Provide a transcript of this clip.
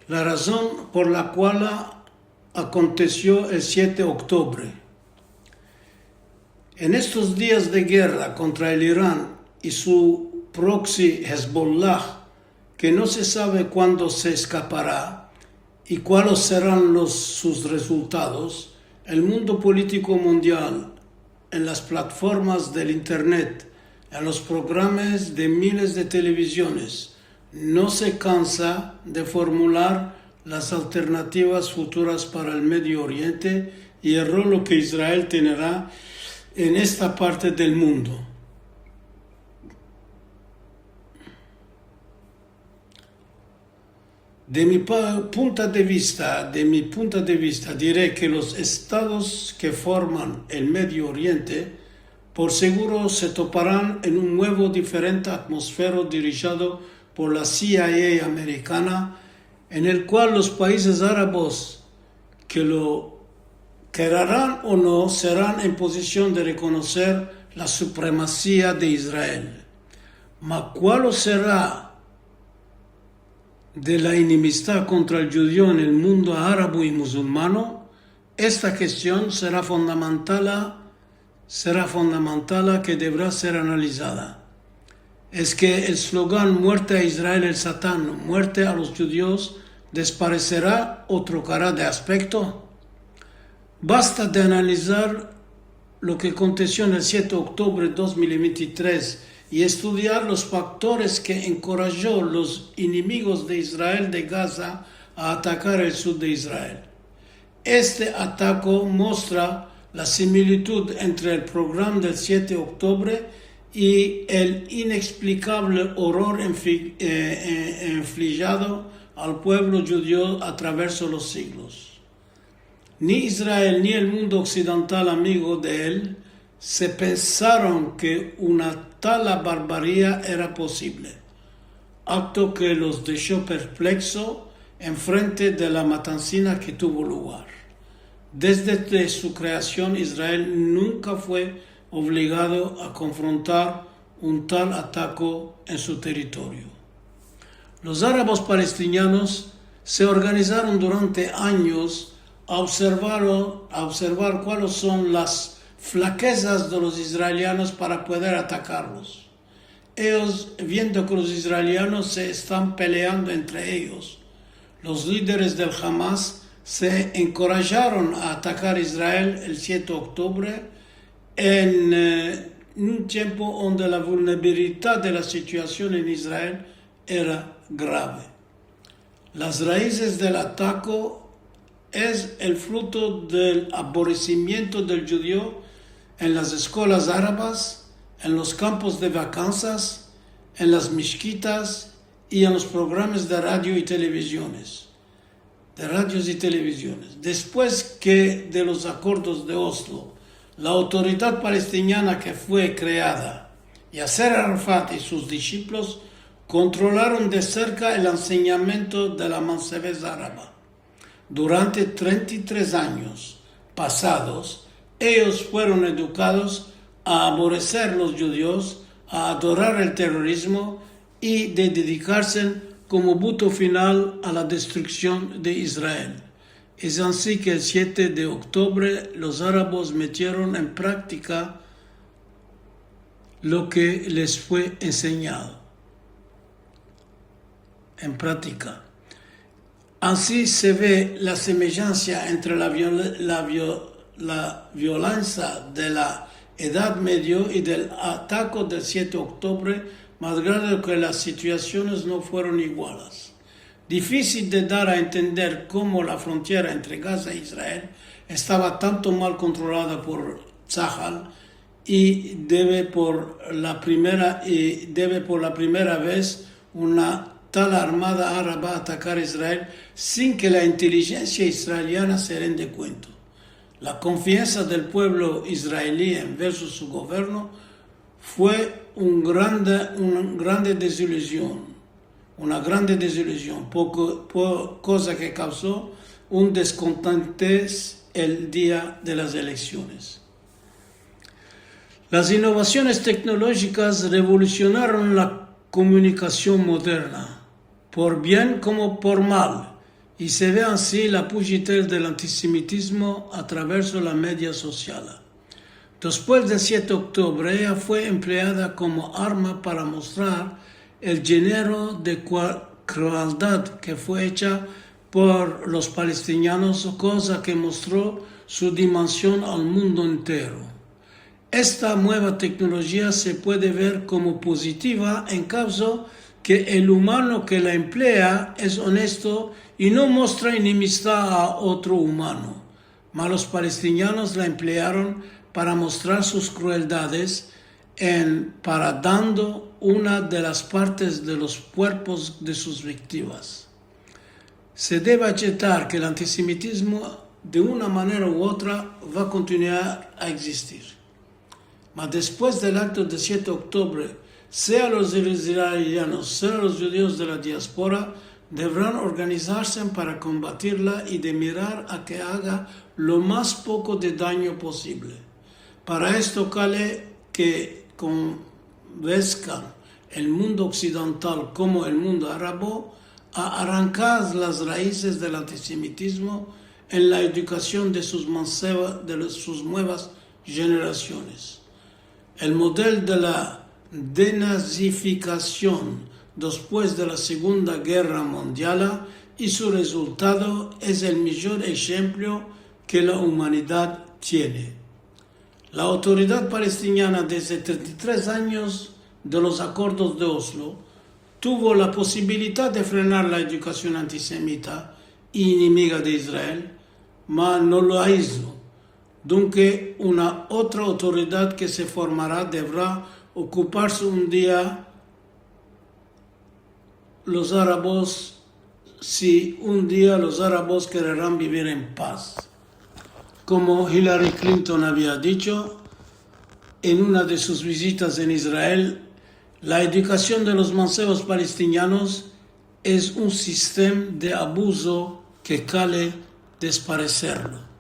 La razón por la cual aconteció el 7 de octubre. En estos días de guerra contra el Irán y su proxy Hezbollah, que no se sabe cuándo se escapará y cuáles serán sus resultados, el mundo político mundial, en las plataformas del Internet, en los programas de miles de televisiones, no se cansa de formular las alternativas futuras para el Medio Oriente y el rol que Israel tendrá en esta parte del mundo. De mi punto de vista, diré que los estados que forman el Medio Oriente por seguro se toparán en un nuevo diferente atmósfera dirigido por la CIA americana, en el cual los países árabes que lo querrán o no serán en posición de reconocer la supremacía de Israel. Mas ¿cuál será de la enemistad contra el judío en el mundo árabe y musulmano? Esta cuestión será fundamental que deberá ser analizada. Es que el eslogan «Muerte a Israel el Satán, muerte a los judíos» desaparecerá o trocará de aspecto. Basta de analizar lo que aconteció en el 7 de octubre de 2023 y estudiar los factores que encorajó los enemigos de Israel de Gaza a atacar el sur de Israel. Este ataque muestra la similitud entre el programa del 7 de octubre y el inexplicable horror infligido al pueblo judío a través de los siglos. Ni Israel ni el mundo occidental amigo de él se pensaron que una tal barbarie era posible, acto que los dejó perplexos en frente de la matanza que tuvo lugar. Desde su creación, Israel nunca fue obligado a confrontar un tal ataque en su territorio. Los árabes palestinos se organizaron durante años a observar cuáles son las flaquezas de los israelianos para poder atacarlos. Ellos, viendo que los israelianos se están peleando entre ellos, los líderes del Hamas se encorajaron a atacar a Israel el 7 de octubre en un tiempo donde la vulnerabilidad de la situación en Israel era grave. Las raíces del ataque es el fruto del aborrecimiento del judío en las escuelas árabes, en los campos de vacaciones, en las mezquitas y en los programas de radios y televisiones. Después que de los acuerdos de Oslo, la autoridad palestina que fue creada, Yasser Arafat y sus discípulos controlaron de cerca el enseñamiento de la mancebez árabe. Durante 33 años pasados, ellos fueron educados a aborrecer los judíos, a adorar el terrorismo y de dedicarse como voto final a la destrucción de Israel. Es así que el 7 de octubre los árabes metieron en práctica lo que les fue enseñado. Así se ve la semejanza entre la violencia de la Edad Media y del ataque del 7 de octubre, más grave que las situaciones no fueron iguales. Difícil de dar a entender cómo la frontera entre Gaza e Israel estaba tanto mal controlada por Tzahal y debe por la primera vez una tal armada árabe atacar a Israel sin que la inteligencia israeliana se rende cuenta. La confianza del pueblo israelí en versus su gobierno fue una grande desilusión, cosa que causó un descontento el día de las elecciones. Las innovaciones tecnológicas revolucionaron la comunicación moderna, por bien como por mal, y se ve así la pugitel del antisemitismo attraverso la media sociale. Después del 7 de octubre, ella fue empleada como arma para mostrar el género de crueldad que fue hecha por los palestinos, cosa que mostró su dimensión al mundo entero. Esta nueva tecnología se puede ver como positiva en caso que el humano que la emplea es honesto y no muestra enemistad a otro humano. Mas los palestinos la emplearon para mostrar sus crueldades paradando una de las partes de los cuerpos de sus víctimas. Se debe aceptar que el antisemitismo de una manera u otra va a continuar a existir. Mas después del acto del 7 de octubre, sea los israelianos, sea los judíos de la diáspora, deberán organizarse para combatirla y de mirar a que haga lo más poco de daño posible. Para esto cale que convenzcan el mundo occidental como el mundo árabe a arrancar las raíces del antisemitismo en la educación de sus nuevas generaciones. El modelo de la denazificación después de la Segunda Guerra Mundial y su resultado es el mejor ejemplo que la humanidad tiene. La autoridad palestina desde 33 años de los acuerdos de Oslo tuvo la posibilidad de frenar la educación antisemita y enemiga de Israel, mas no lo hizo. Dunque, una otra autoridad que se formará deberá ocuparse un día los árabes, si un día los árabes querrán vivir en paz. Como Hillary Clinton había dicho en una de sus visitas en Israel, la educación de los mancebos palestinos es un sistema de abuso que cale desaparecerlo.